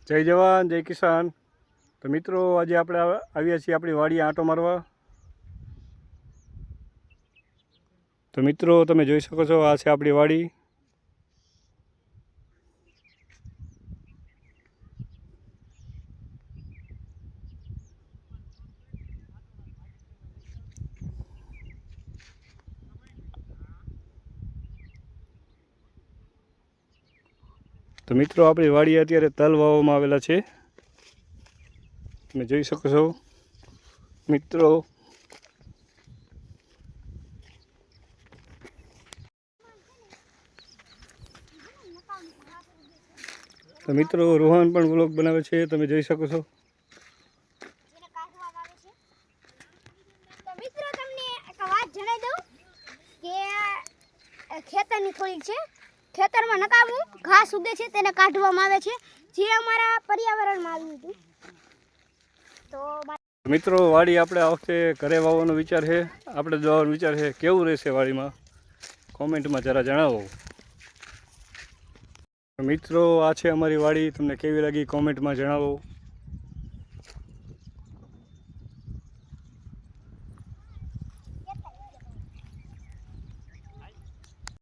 જય જવાન જય કિસાન। તો મિત્રો આજે આપણે આવ્યા છીએ આપણી વાડીએ આંટો મારવા। તો મિત્રો તમે જોઈ શકો છો આ છે આપણી વાડી। તો મિત્રો આપણી વાડીએ અત્યારે તલ વાવવામાં આવેલા છે, તમે જોઈ શકો છો મિત્રો। તો મિત્રો રોહન પણ વ્લોગ બનાવે છે, તમે જોઈ શકો છો। તો મિત્રો તમને એક વાત જણાવી દઉં કે ખેતરની થોડીક છે, ખેતરમાં નકામું ઘાસ ઉગે છે તેને કાઢવામાં આવે છે, જે અમારા પર્યાવરણમાં આવ્યું હતું। તો મિત્રો વાડી આપણે આ વખતે ઘરે વાવવાનો વિચાર છે, આપણે જોવાનો વિચાર છે। કેવું રહેશે વાડીમાં કોમેન્ટમાં જરા જણાવો। મિત્રો આ છે અમારી વાડી, તમને કેવી લાગી કોમેન્ટમાં જણાવો।